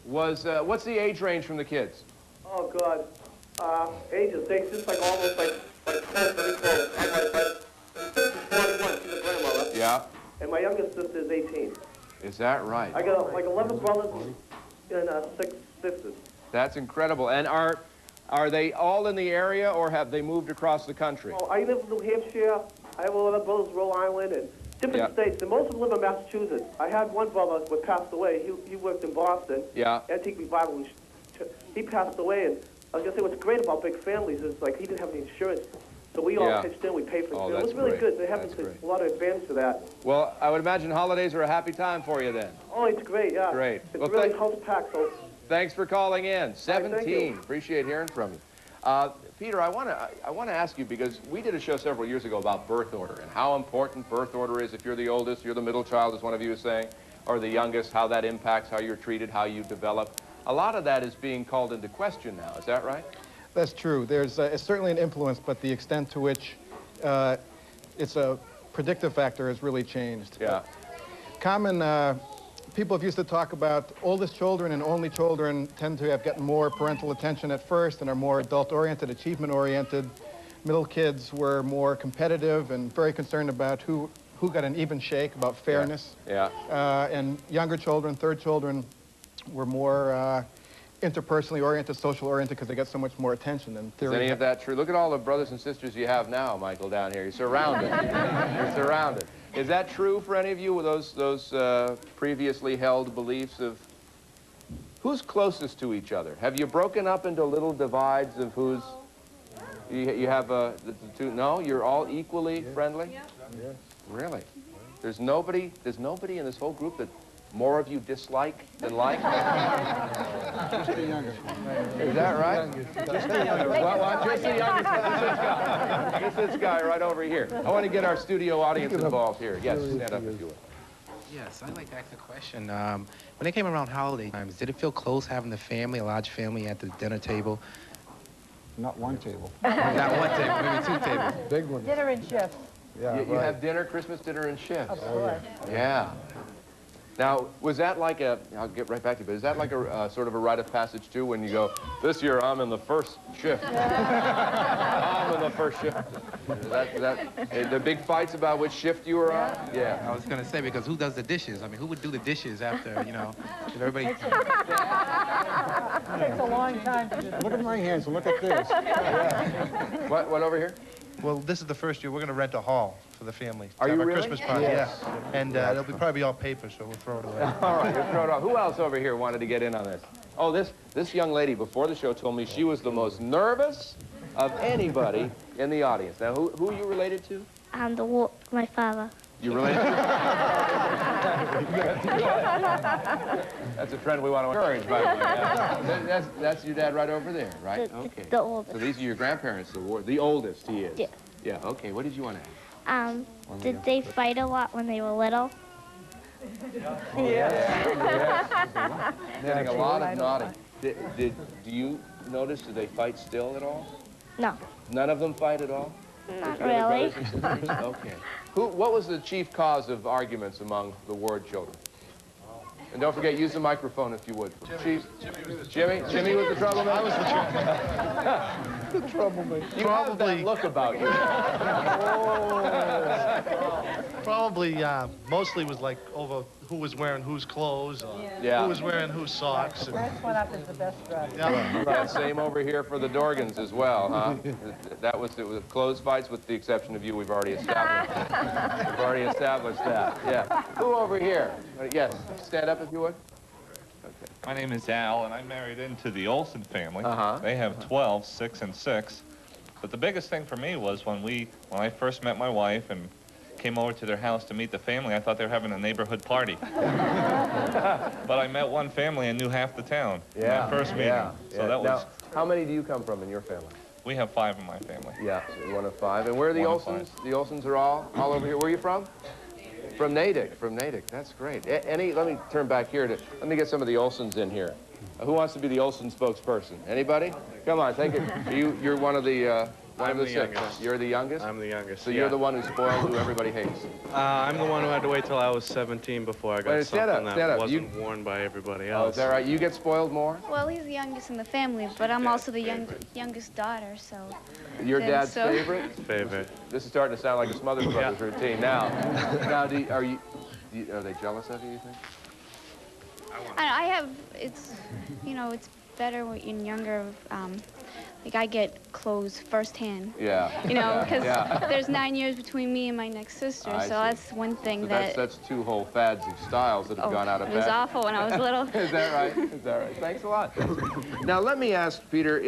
was, what's the age range from the kids? Oh, God. Ages, they just like almost like close, very close. I'm like 41, she's a grandmother. Yeah. And my youngest sister is 18. Is that right? I got like 11 brothers and 6 sisters. That's incredible. And are they all in the area, or have they moved across the country? Oh, I live in New Hampshire. I have 11 brothers, Rhode Island, and different states. And most of them live in Massachusetts. I had one brother who passed away. He worked in Boston. Yeah. Antique Revival. He passed away, and I was going to say what's great about big families is like he didn't have any insurance. So we all pitched in, we paid for it. It was really good. They have a lot of advantage to that. Well, I would imagine holidays are a happy time for you then. Oh, it's great, yeah. Great. It's Well, really house-packed, so... Thanks for calling in. 17. Thank you. Appreciate hearing from you. Peter, I want to ask you, because we did a show several years ago about birth order and how important birth order is. If you're the oldest, you're the middle child, as one of you was saying, or the youngest, how that impacts how you're treated, how you develop. A lot of that is being called into question now. Is that right? That's true. There's it's certainly an influence, but the extent to which it's a predictive factor has really changed. Yeah. People have used to talk about oldest children and only children tend to have gotten more parental attention at first and are more adult-oriented, achievement-oriented. Middle kids were more competitive and very concerned about who got an even shake, about fairness. Yeah. And younger children, third children, were more interpersonally oriented, social oriented, because they got so much more attention than theory. Is any of that true? Look at all the brothers and sisters you have now, Michael, down here. You're surrounded. You're surrounded. Is that true for any of you with those previously held beliefs of who's closest to each other? Have you broken up into little divides of who's... You have the two... No? You're all equally friendly? Yeah. Really? There's nobody in this whole group that more of you dislike than like? Just the youngest one. Is that right? Just the youngest one. Well, just the youngest one. Just this guy right over here. I want to get our studio audience involved here. Yes, stand up if you would. Yes, I'd like to ask a question. When it came around holiday times, did it feel close having the family, a large family at the dinner table? Not one table. Not one table, maybe 2 tables. Big one. Dinner in shifts. Yeah, you have dinner, Christmas dinner in shifts. Of course. Yeah. Now, was that like I'll get right back to you, but is that like a sort of a rite of passage, too, when you go, this year I'm in the first shift. I'm in the first shift. The big fights about which shift you were on? Yeah. I was going to say, because who does the dishes? I mean, who would do the dishes after, you know, if everybody... It takes a long time to do that. Look at my hands and look at this. Yeah. What over here? Well, this is the first year we're going to rent a hall for the family. Are you have a really? Christmas party, Yes. yeah. And it'll probably be all paper, so we'll throw it away. All right, we'll throw it off. Who else over here wanted to get in on this? Oh, this young lady before the show told me she was the most nervous of anybody in the audience. Now, who are you related to? My father. You related to? That's a trend we want to encourage, by the way. Yeah. That's your dad right over there, right? Okay. The oldest. So these are your grandparents, the oldest he is. Yeah. Yeah, okay. What did you want to ask? Did they fight a lot when they were little? Yeah. Getting a lot of nodding. Do you notice, do they fight still at all? No. None of them fight at all? Not really. Okay. What was the chief cause of arguments among the Ward children? And don't forget, use the microphone if you would. Chief. Jimmy was the troublemaker? I was the troublemaker. You have that look about you. Probably, mostly was like over who was wearing whose clothes, or who was wearing whose socks. Dress one up is the best dress. Yeah. Right, same over here for the Dorgans as well, huh? It was clothes fights with the exception of you. We've already established that. Yeah. Who over here? Yes, stand up if you would. Okay. My name is Al, and I married into the Olsen family. They have 12, 6 and 6. But the biggest thing for me was when I first met my wife and came over to their house to meet the family, I thought they were having a neighborhood party. But I met one family and knew half the town. Yeah. My first meeting. So that was. Now, how many do you come from in your family? We have 5 in my family. Yeah, so 1 of 5. And where are the Olsens? The Olsens are all over here. Where are you from? From Natick. From Natick. That's great. Let me turn back here let me get some of the Olsens in here. Who wants to be the Olsen spokesperson? Anybody? Come on, take it. You're one of the. I'm the 6. youngest. You're the youngest? I'm the youngest. So you're the one who spoiled, who everybody hates. I'm the one who had to wait till I was 17 before I got something that wasn't worn by everybody else. Oh, is that right? You get spoiled more? Well, he's the youngest in the family, but I'm also the youngest daughter, so... Your dad's favorite? Favorite. This is starting to sound like a Smothers Brothers routine. Now, are they jealous of you, you think? I have, it's, you know, it's better when younger, like I get clothes firsthand. Yeah. You know, because there's 9 years between me and my next sister, so that's one thing so that... That's 2 whole fads of styles that have gone out of It was awful when I was little. Is that right? Is that right? Thanks a lot. Now, let me ask, Peter,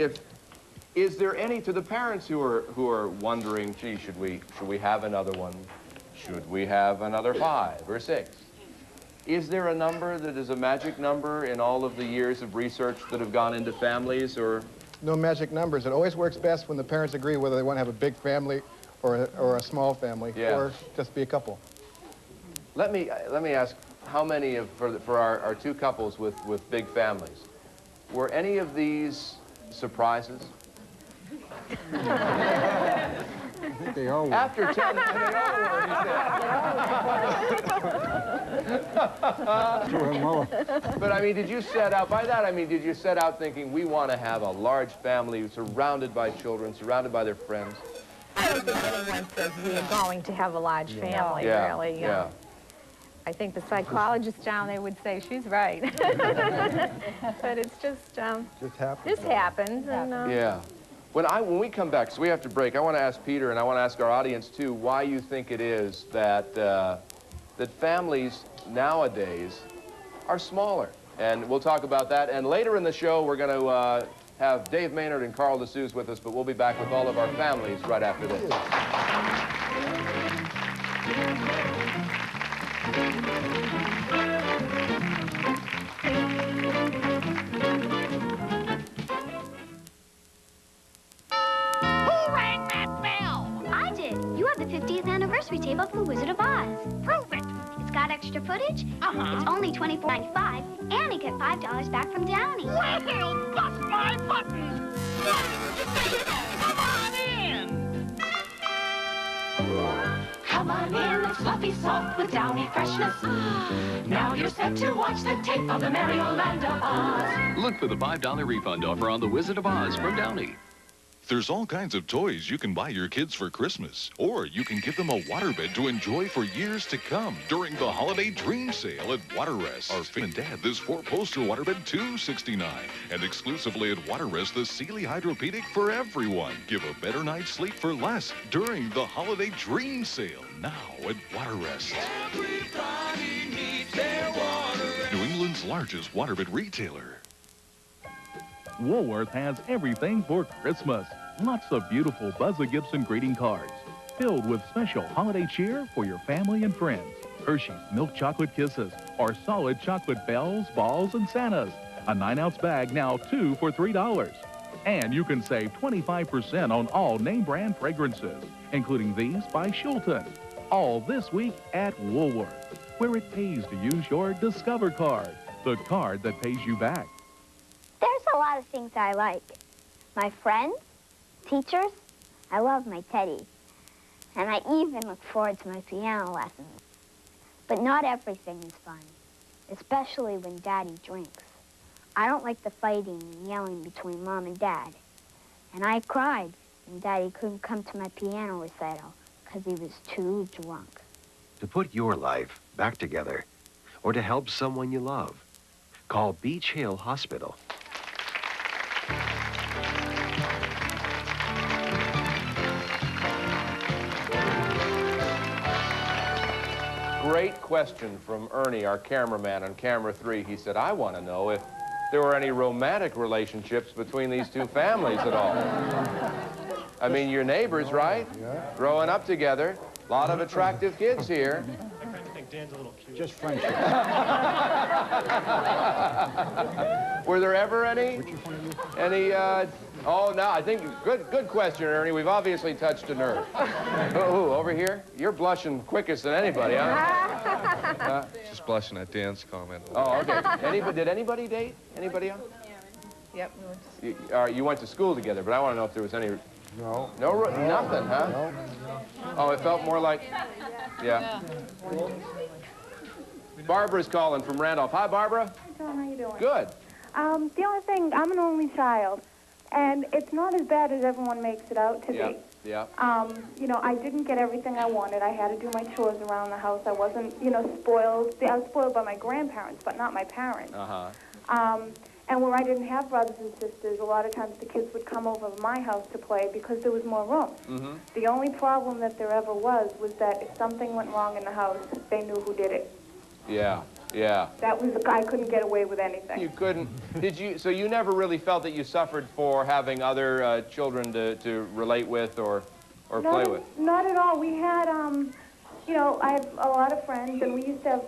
is there any, to the parents who are wondering, gee, should we have another one? Should we have another 5 or 6? Is there a number that is a magic number in all of the years of research that have gone into families, or? No magic numbers. It always works best when the parents agree whether they want to have a big family or a small family, or just be a couple. Let me ask, how many for our 2 couples with big families, were any of these surprises? I think they all were. After 10, they all were, But I mean, did you set out, by that I mean, did you set out thinking we want to have a large family surrounded by children, surrounded by their friends? I don't think anyone says we are going to have a large family, really. Yeah. I think the psychologist down there would say she's right. But it's just happens. This happens. And, yeah. When we come back, so we have to break, I want to ask Peter, and I want to ask our audience, too, why you think it is that, that families nowadays are smaller. And we'll talk about that. And later in the show, we're going to have Dave Maynard and Carl DeSuze with us, but we'll be back with all of our families right after this. The 50th anniversary tape of The Wizard of Oz. Prove it. It's got extra footage. It's only $24.95, and you get $5 back from Downey. Well, bust my buttons. Come on in. Come on in, it's fluffy soft with Downey freshness. Now you're set to watch the tape of the Merry Old Land of Oz. Look for the $5 refund offer on The Wizard of Oz from Downey. There's all kinds of toys you can buy your kids for Christmas, or you can give them a waterbed to enjoy for years to come during the Holiday Dream Sale at Waterrest. Our Finn and Dad, this 4-poster waterbed, $269. And exclusively at Waterrest, the Sealy Hydropedic for everyone. Give a better night's sleep for less during the Holiday Dream Sale, now at Waterrest. Everybody needs their water. New England's largest waterbed retailer. Woolworth has everything for Christmas. Lots of beautiful Buzz Gibson greeting cards filled with special holiday cheer for your family and friends. Hershey's Milk Chocolate Kisses or solid chocolate bells, balls, and Santas. A 9-ounce bag now 2 for $3. And you can save 25% on all name brand fragrances, including these by Schulten. All this week at Woolworth, where it pays to use your Discover card, the card that pays you back. There's a lot of things I like. My friends, teachers, I love my teddy. And I even look forward to my piano lessons. But not everything is fun, especially when Daddy drinks. I don't like the fighting and yelling between Mom and Dad. And I cried when Daddy couldn't come to my piano recital because he was too drunk. To put your life back together or to help someone you love, call Beach Hill Hospital. Great question from Ernie, our cameraman on camera 3. He said, I want to know if there were any romantic relationships between these two families at all. I mean, you're neighbors, right? Yeah. Growing up together. A lot of attractive kids here. I kind of think Dan's a little cute. Just friendship. Were there ever any? Oh, no, I think, good question, Ernie. We've obviously touched a nerve. Ooh, over here? You're blushing quickest than anybody, huh? Just blushing at Dan's comment. Oh, okay. Did anybody date? Anybody else? Yep. You went to school together, but I want to know if there was any... No. Nothing, huh? No. Oh, it felt more like... Yeah. Barbara's calling from Randolph. Hi, Barbara. Hi, Tom. How you doing? Good. The only thing, I'm an only child, and it's not as bad as everyone makes it out to be. Yeah. You know, I didn't get everything I wanted. I had to do my chores around the house. I wasn't, you know, spoiled. I was spoiled by my grandparents, but not my parents. And where I didn't have brothers and sisters, a lot of times the kids would come over to my house to play because there was more room. The only problem that there ever was that if something went wrong in the house, they knew who did it. Yeah. That was, I couldn't get away with anything. You couldn't. So you never really felt that you suffered for having other children to relate with or play with? Not at all. We had, you know, I have a lot of friends, and we used to have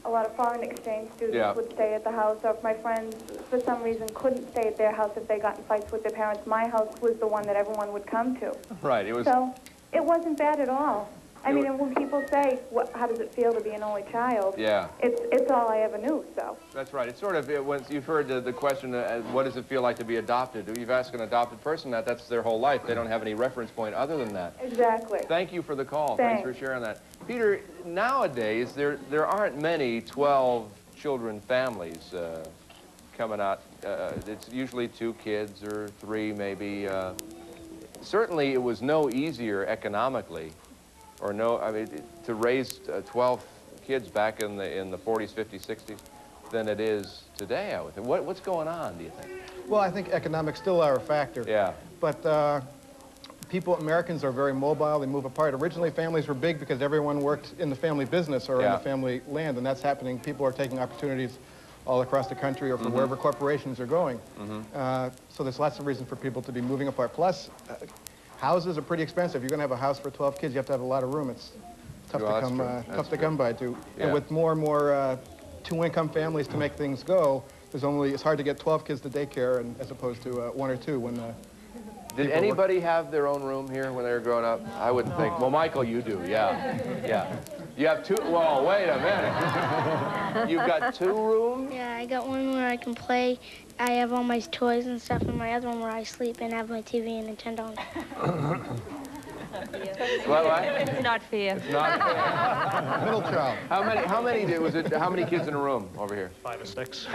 a lot of foreign exchange students would stay at the house, or if my friends, for some reason, couldn't stay at their house if they got in fights with their parents, my house was the one that everyone would come to. Right. So it wasn't bad at all. I mean, and when people say, how does it feel to be an only child? Yeah. It's all I ever knew, so. That's right. It's sort of, once you've heard the question, what does it feel like to be adopted? You've asked an adopted person that's their whole life. They don't have any reference point other than that. Exactly. Thank you for the call. Thanks for sharing that. Peter, nowadays, there aren't many 12-children families coming out. It's usually 2 kids or 3, maybe. Certainly, it was no easier economically. Or no, I mean, to raise 12 kids back in the 40s, 50s, 60s than it is today, I would think. What's going on, do you think? Well, I think economics still are a factor. Yeah. But Americans are very mobile. They move apart. Originally, families were big because everyone worked in the family business or in the family land, and that's happening. People are taking opportunities all across the country or from wherever corporations are going. So there's lots of reasons for people to be moving apart. Plus, houses are pretty expensive. You're going to have a house for 12 kids. You have to have a lot of room. It's tough to come by, too. And with more and more 2-income families to make things go, it's hard to get 12 kids to daycare as opposed to 1 or 2 when. Did anybody have their own room here when they were growing up? I wouldn't think. Well, Michael, you do. Yeah. You have 2. Well, wait a minute. You've got 2 rooms? Yeah, I got one where I can play. I have all my toys and stuff, and my other one where I sleep and have my TV and Nintendo. What? It's not fair. It's not fair. Middle child. How many kids in a room over here? 5 or 6.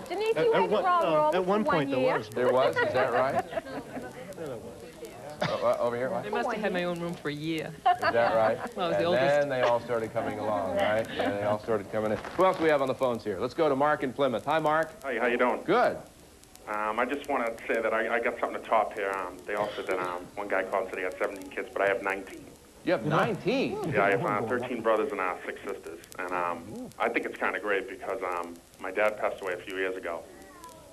Denise, you had your own room at one point year. There was? Is that right? Over here, what? They must have had my own room for a year. Is that right? Well, I was the and oldest. then they all started coming along, right? Yeah, they all started coming in. Who else do we have on the phones here? Let's go to Mark in Plymouth. Hi, Mark. Hi, how you doing? Good. I just want to say that I got something to top here. They all said that one guy called and said he had 17 kids, but I have 19. You have 19? Yeah, I have 13 brothers and 6 sisters. And I think it's kind of great because my dad passed away a few years ago.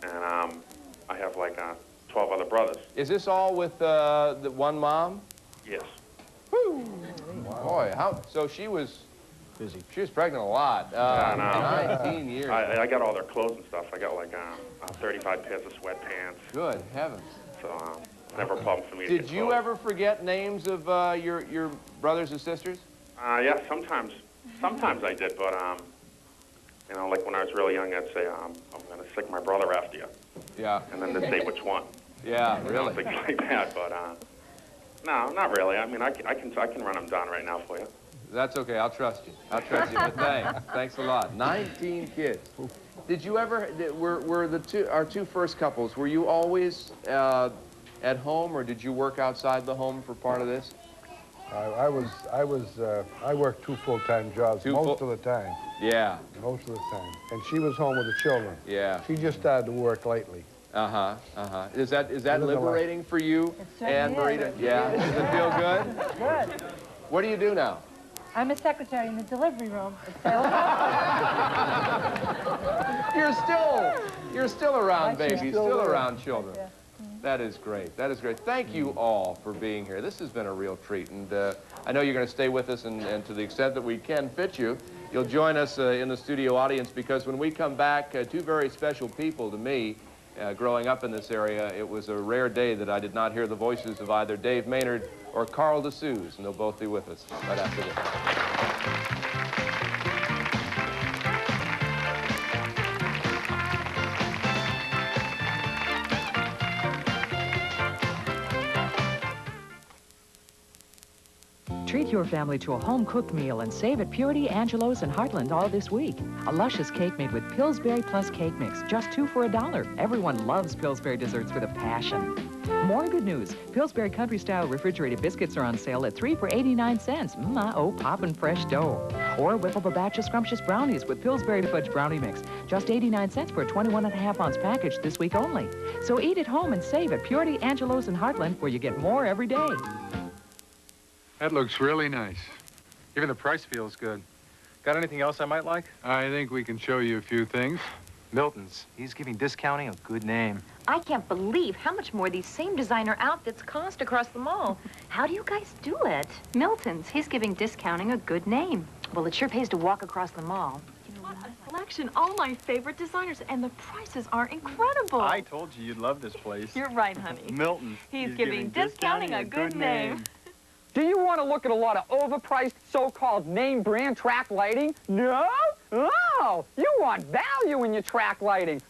And I have like 12 other brothers. Is this all with the one mom? Yes. Woo. Boy, so she was busy. She was pregnant a lot. 19 years. I got all their clothes and stuff. I got like 35 pairs of sweatpants. Good heavens. So never a problem for me to Did you ever forget names of your brothers and sisters? Yeah, sometimes I did, but you know, like when I was really young, I'd say I'm going to stick my brother after you. Yeah. And then they'd say which one. Yeah, you really. know, things like that, but no, not really. I mean, I can run them down right now for you. That's okay. I'll trust you. I'll trust you. But thanks a lot. 19 kids. Did you ever? Were our 2 first couples? Were you always at home, or did you work outside the home for part of this? I worked 2 full-time jobs most of the time. Yeah. Most of the time. And she was home with the children. Yeah. She just started to work lately. Is that liberating for you, Anne Marita? Yeah. Does it feel good? Good. What do you do now? I'm a secretary in the delivery room. You're still around babies, still there. around children. That is great. That is great. Thank you all for being here. This has been a real treat, and I know you're going to stay with us, and to the extent that we can fit you, you'll join us in the studio audience, because when we come back, two very special people to me. Growing up in this area, it was a rare day that I did not hear the voices of either Dave Maynard or Carl DeSuze, and they'll both be with us right after this. Treat your family to a home-cooked meal and save at Purity, Angelo's, and Heartland all this week. A luscious cake made with Pillsbury Plus cake mix, just 2 for $1. Everyone loves Pillsbury desserts with a passion. More good news. Pillsbury country-style refrigerated biscuits are on sale at 3 for 89 cents. Oh, poppin' fresh dough. Or whip up a batch of scrumptious brownies with Pillsbury Fudge Brownie Mix. Just 89 cents for a 21.5-ounce package this week only. So eat at home and save at Purity, Angelo's, and Heartland, where you get more every day. That looks really nice. Even the price feels good. Got anything else I might like? I think we can show you a few things. Milton's. He's giving discounting a good name. I can't believe how much more these same designer outfits cost across the mall. How do you guys do it? Milton's. He's giving discounting a good name. Well, it sure pays to walk across the mall. What a selection. All my favorite designers, and the prices are incredible. I told you you'd love this place. You're right, honey. Milton's. He's giving discounting a good name. Do you want to look at a lot of overpriced so-called name brand track lighting? No? Oh, you want value in your track lighting.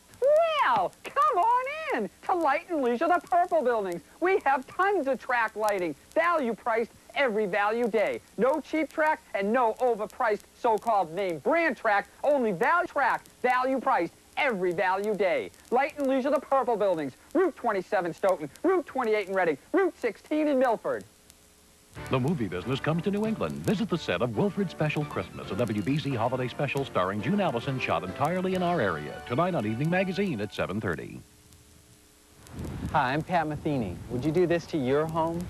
Well, come on in to Light and Leisure, the Purple Buildings. We have tons of track lighting, value priced every value day. No cheap track and no overpriced so-called name brand track, only value track, value priced every value day. Light and Leisure, the Purple Buildings, Route 27 Stoughton, Route 28 in Reading, Route 16 in Milford. The movie business comes to New England. Visit the set of Wilfred's Special Christmas, a WBZ holiday special starring June Allison, shot entirely in our area. Tonight on Evening Magazine at 7:30. Hi, I'm Pat Metheny. Would you do this to your home?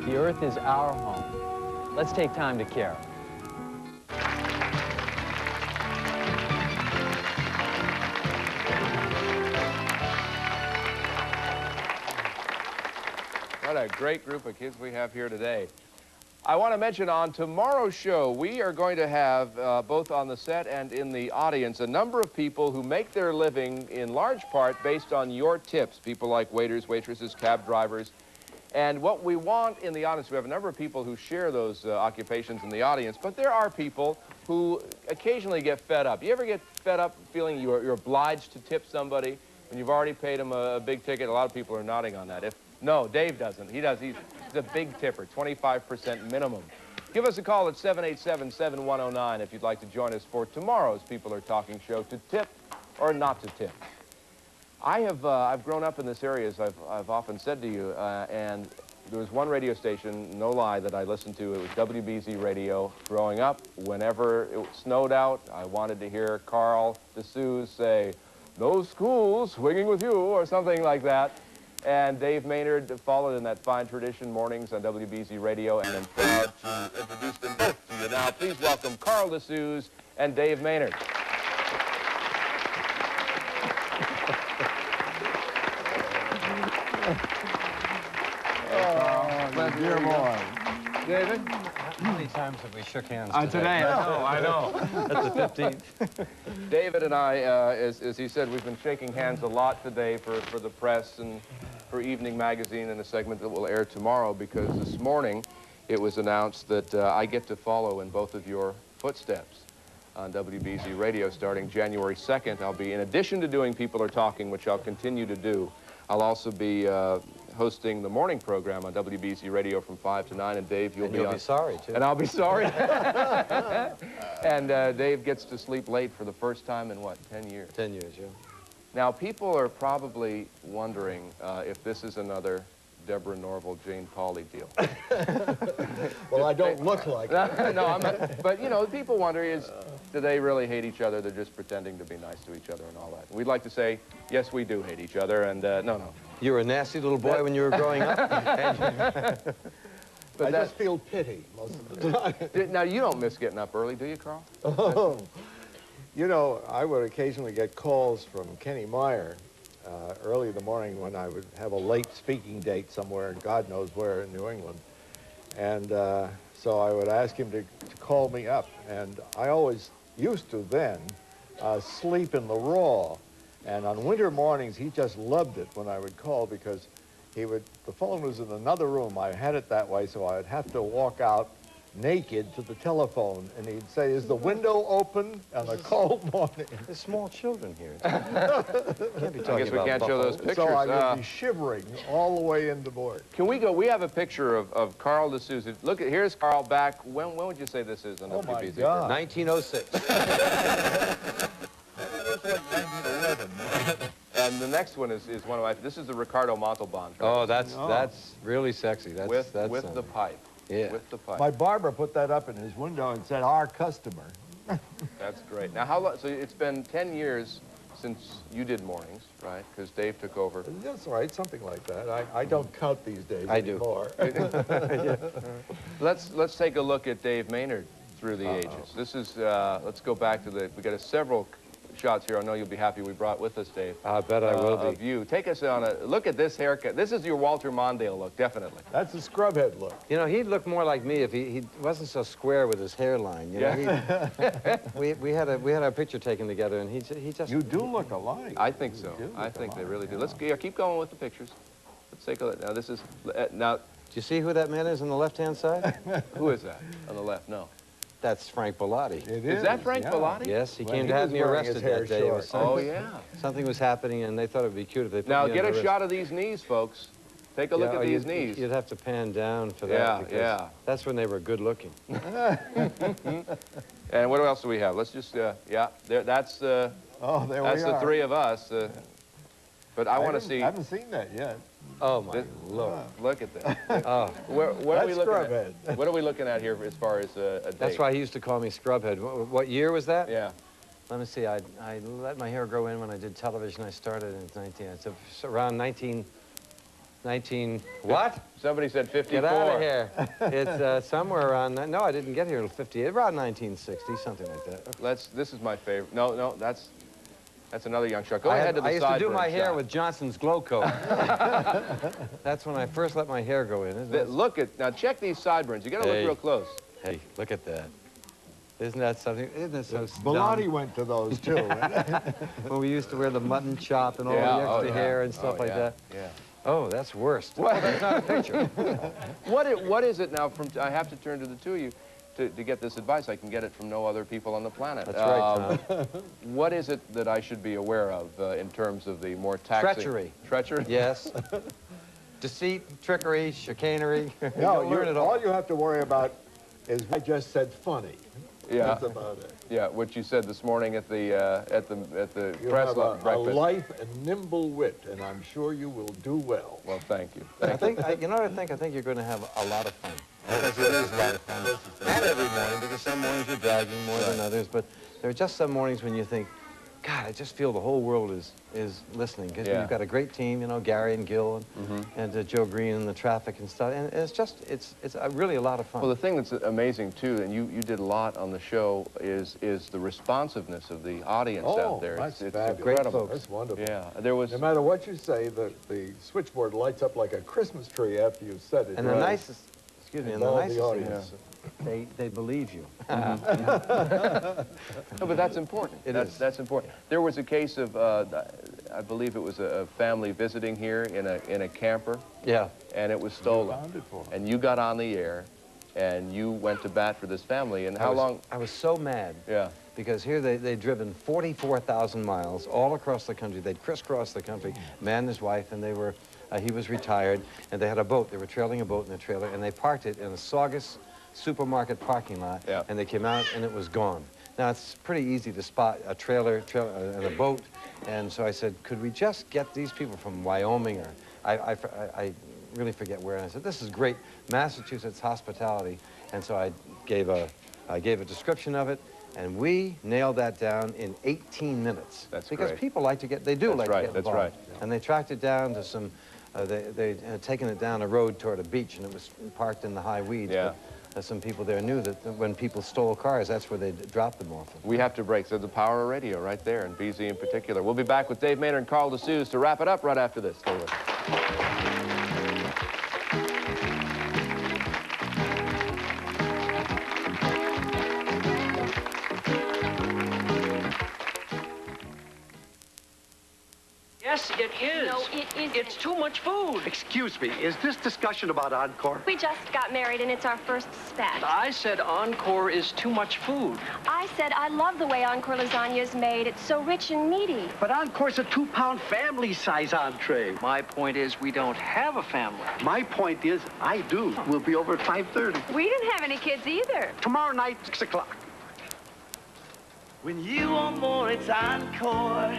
The Earth is our home. Let's take time to care. What a great group of kids we have here today. I want to mention on tomorrow's show, we are going to have, both on the set and in the audience, a number of people who make their living in large part based on your tips. People like waiters, waitresses, cab drivers. And what we want in the audience, we have a number of people who share those occupations in the audience, but there are people who occasionally get fed up. You ever get fed up feeling you're obliged to tip somebody when you've already paid them a big ticket? A lot of people are nodding on that. No, Dave doesn't. He does. He's a big tipper, 25% minimum. Give us a call at 787-7109 if you'd like to join us for tomorrow's People Are Talking show to tip or not to tip. I've grown up in this area, as I've often said to you, and there was one radio station, no lie, that I listened to. It was WBZ Radio. Growing up, whenever it snowed out, I wanted to hear Carl DeSuze say, "No school swinging with you," or something like that. And Dave Maynard followed in that fine tradition mornings on WBZ Radio, and I'm proud to introduce them both to you now. Please welcome Carl DeSuze and Dave Maynard. Dear boy. David? How many times have we shook hands today? I know. That's the 15th. David and I, as he said, we've been shaking hands a lot today for the press and for Evening Magazine in a segment that will air tomorrow, because this morning it was announced that I get to follow in both of your footsteps on WBZ Radio starting January 2nd. I'll be, in addition to doing People Are Talking, which I'll continue to do, I'll also be hosting the morning program on WBZ Radio from 5 to 9, and Dave, you'll be sorry, too. And I'll be sorry. And Dave gets to sleep late for the first time in, what, 10 years? 10 years, yeah. Now, people are probably wondering if this is another Deborah Norville, Jane Pauley deal. Well, I don't look like it. No, I'm not. But, you know, people wonder do they really hate each other? They're just pretending to be nice to each other and all that. We'd like to say, yes, we do hate each other, and no. You were a nasty little boy when you were growing up? But I just feel pity most of the time. Now, you don't miss getting up early, do you, Carl? Oh. You know, I would occasionally get calls from Kenny Meyer early in the morning when I would have a late speaking date somewhere, God knows where in New England. And so I would ask him to call me up. And I always used to then sleep in the raw. And on winter mornings, he just loved it when I would call because the phone was in another room. I had it that way, so I would have to walk out naked to the telephone, and he'd say, is the window open on a cold morning? There's small children here. Can't be talking I guess we can't show those pictures. So I would be shivering all the way into work. Can we go? We have a picture of Carl D'Souza. Look, here's Carl back. When would you say this is on Oh, my WBZ? God. 1906. And the next one is one of my, this is the Ricardo Montalban. Oh, that's really sexy. With the pipe. Yeah. With the pipe. My barber put that up in his window and said, our customer. That's great. Now, how long, so it's been 10 years since you did mornings, right? Because Dave took over. That's right, something like that. I don't count these days anymore. Let's take a look at Dave Maynard through the ages. This is, let's go back to we got several shots here. I know you'll be happy we brought with us, Dave. I bet I will be. Of you. Take us on a look at this haircut. This is your Walter Mondale look, definitely. That's a scrubhead look. You know, he'd look more like me if he wasn't so square with his hairline. You know, we had a picture taken together, and he just. You do look alike. I think so. I think they really do. Let's keep going with the pictures. Let's take a look. Now this is now. Do you see who that man is on the left-hand side? Who is that on the left? No. That's Frank Bellotti. It is that Frank Bellotti? Yes, he came to have me arrested that day. Oh, yeah. Something was happening, and they thought it would be cute if they put me Now, on get the a shot of these knees, folks. Take a look at these knees. You'd have to pan down for that. Yeah. That's when they were good looking. And what else do we have? Let's just, that's the three of us. But I want to see. I haven't seen that yet. Oh, my Lord. Look at that. What are we looking at? What are we looking at here as far as a date? That's why he used to call me Scrubhead. What year was that? Yeah. Let me see. I let my hair grow in when I did television. I started in it's around 19... What? Somebody said 54. Get out of here. It's somewhere around... No, I didn't get here until 58. Around 1960, something like that. This is my favorite. No, that's another young shot. Go ahead to the side. I used to do my hair with Johnson's Glow Coat. That's when I first let my hair go in. Now check these sideburns. You got to look real close. Hey, look at that. Isn't that something? Isn't it so Bellotti went to those too. When we used to wear the mutton chop and all the extra hair and stuff like that. Yeah. Oh, that's worst. Well, that's not a picture. What is it now? I have to turn to the two of you. To get this advice, I can get it from no other people on the planet. That's right, Tom. What is it that I should be aware of in terms of the more taxing? Treachery. Treachery? Yes. Deceit, trickery, chicanery. No, all you have to worry about is what I just said funny. Yeah. That's about it. Yeah, what you said this morning at the you press have breakfast. A life and nimble wit, and I'm sure you will do well. Well, thank you. You know what I think? I think you're going to have a lot of fun. Because it is a lot of fun. Not every morning, because some mornings you're dragging more than others, but there are just some mornings when you think, God, I just feel the whole world is listening. Because you've got a great team, you know, Gary and Gil and Joe Green and the traffic and stuff. And it's really a lot of fun. Well, the thing that's amazing, too, and you did a lot on the show, is the responsiveness of the audience out there. That's it's incredible. That's wonderful. Yeah, there was... No matter what you say, the switchboard lights up like a Christmas tree after you've said it. And the nicest... Excuse me, and the nicest thing is, they believe you. No, but that's important. That's important. There was a case of, I believe it was a family visiting here in a camper. Yeah. And it was stolen. You found it for them. And you got on the air, and you went to bat for this family. And how long? I was so mad. Yeah. Because here they'd driven 44,000 miles all across the country. They'd crisscrossed the country, man and his wife, and they were... he was retired, and they had a boat. They were trailing a boat in the trailer, and they parked it in a Saugus supermarket parking lot, and they came out, and it was gone. Now, it's pretty easy to spot a trailer and a boat And so I said, could we just get these people from Wyoming or I really forget where. And I said, this is great, Massachusetts hospitality. And so I gave a description of it, and we nailed that down in 18 minutes. That's because great. people like to get, they do like to get involved. That's right. And they tracked it down to some, they had taken it down a road toward a beach, and it was parked in the high weeds. Yeah. But some people there knew that when people stole cars, that's where they dropped them off. We have to break. So the power of radio right there, and BZ in particular. We'll be back with Dave Maynard and Carl DeSuze to wrap it up right after this. Stay with us. Yes, it is. No, it isn't. It's too much food. Excuse me, is this discussion about Encore? We just got married and it's our first spat. I said Encore is too much food. I said I love the way Encore lasagna is made. It's so rich and meaty. But Encore's a 2-pound family-size entree. My point is we don't have a family. My point is I do. We'll be over at 5:30. We didn't have any kids either. Tomorrow night, 6 o'clock. When you want more, it's Encore.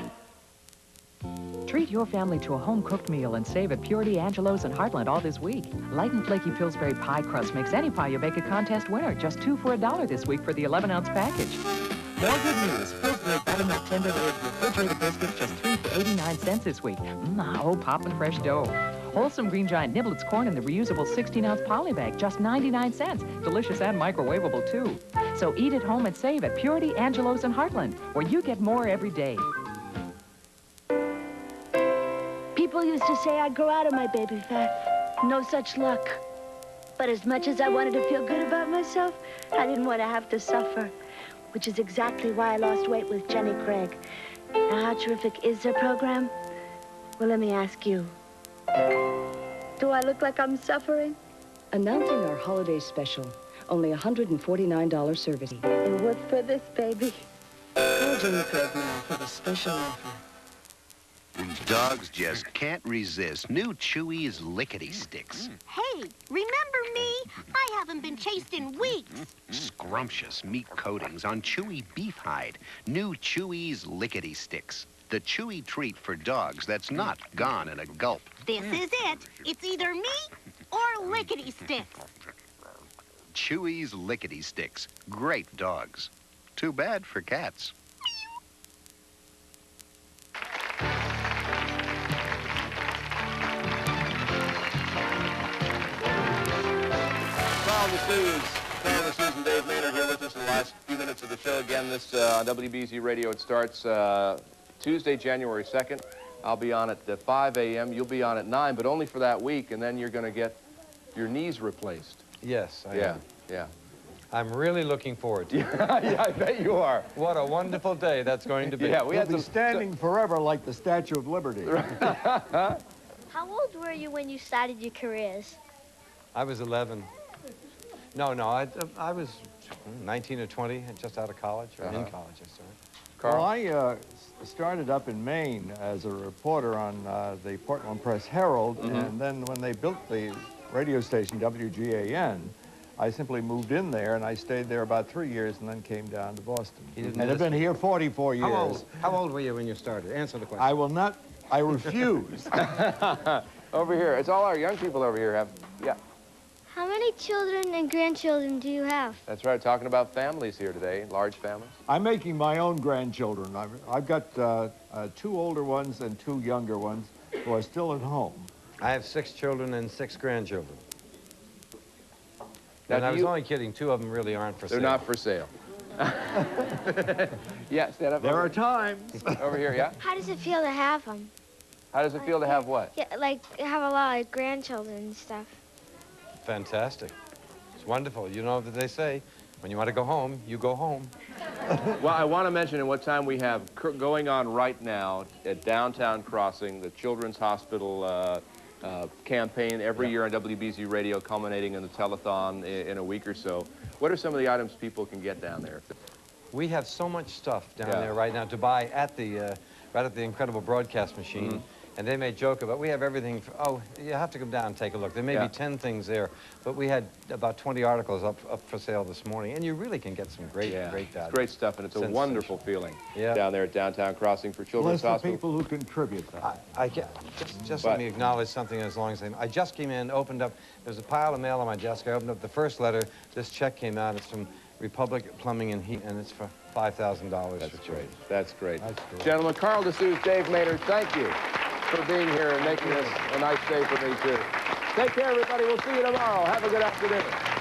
Treat your family to a home-cooked meal and save at Purity, Angelo's, and Heartland all this week. Light and flaky Pillsbury pie crust makes any pie you bake a contest winner. Just 2 for $1 this week for the 11-ounce package. More good news. Pillsbury buttermilk tender layered refrigerated biscuits just 3 for 89 cents this week. Oh, poppin' fresh dough. Wholesome Green Giant Niblets corn in the reusable 16-ounce poly bag, just 99 cents. Delicious and microwavable, too. So eat at home and save at Purity, Angelo's, and Heartland, where you get more every day. People used to say I'd grow out of my baby fat. No such luck. But as much as I wanted to feel good about myself, I didn't want to have to suffer, which is exactly why I lost weight with Jenny Craig. Now, how terrific is their program? Well, let me ask you. Do I look like I'm suffering? Announcing our holiday special. Only $149 service. And what for this, baby? Call Jenny Craig now for the special offer. Dogs just can't resist new Chewy's Lickety Sticks. Hey, remember me? I haven't been chased in weeks. Scrumptious meat coatings on chewy beef hide. New Chewy's Lickety Sticks. The chewy treat for dogs that's not gone in a gulp. This is it. It's either me or Lickety Sticks. Chewy's Lickety Sticks. Great dogs. Too bad for cats. Carl DeSuze and Dave Maynard here with us in the last few minutes of the show. Again, this on WBZ Radio. It starts Tuesday, January 2nd. I'll be on at 5 a.m. You'll be on at 9, but only for that week, and then you're going to get your knees replaced. Yes, I am. Yeah. I'm really looking forward to it. Yeah, I bet you are. What a wonderful day that's going to be. Yeah, we'll be standing forever like the Statue of Liberty. How old were you when you started your careers? I was 11. No, I was 19 or 20, just out of college, or in college, I started. Well, I started up in Maine as a reporter on the Portland Press Herald, and then when they built the radio station WGAN, I simply moved in there, and I stayed there about 3 years, and then came down to Boston. And I've been here 44 years. How old were you when you started? Answer the question. I will not. I refuse. Over here. It's all our young people over here have. Yeah. How many children and grandchildren do you have? That's right. Talking about families here today, large families. I'm making my own grandchildren. I've got 2 older ones and 2 younger ones who are still at home. I have 6 children and 6 grandchildren. Now, and I was only kidding. 2 of them really aren't for sale. They're not for sale. Yeah, stand up. There are times. Over here, yeah? How does it feel to have them? How does it feel to have what? Yeah, like have a lot of grandchildren and stuff. Fantastic. It's wonderful. You know that they say, when you want to go home, you go home. Well, I want to mention in what time we have going on right now at Downtown Crossing, the Children's Hospital campaign every year on WBZ Radio, culminating in the telethon in a week or so. What are some of the items people can get down there? We have so much stuff down there right now to buy at the right at the incredible broadcast machine. And they may joke about, we have everything, oh, you have to come down and take a look. There may be 10 things there, but we had about 20 articles up for sale this morning, and you really can get some great value. It's great stuff, and it's a wonderful feeling down there at Downtown Crossing for Children's Hospital. people who contribute that. Just let me acknowledge something as long as I just came in, opened up, there's a pile of mail on my desk. I opened up the first letter. This check came out. It's from Republic Plumbing and Heat, and it's for $5,000. That's great. That's great. Gentlemen, Carl D'Souza, Dave Maynard, thank you for being here and making this a nice day for me, too. Take care, everybody. We'll see you tomorrow. Have a good afternoon.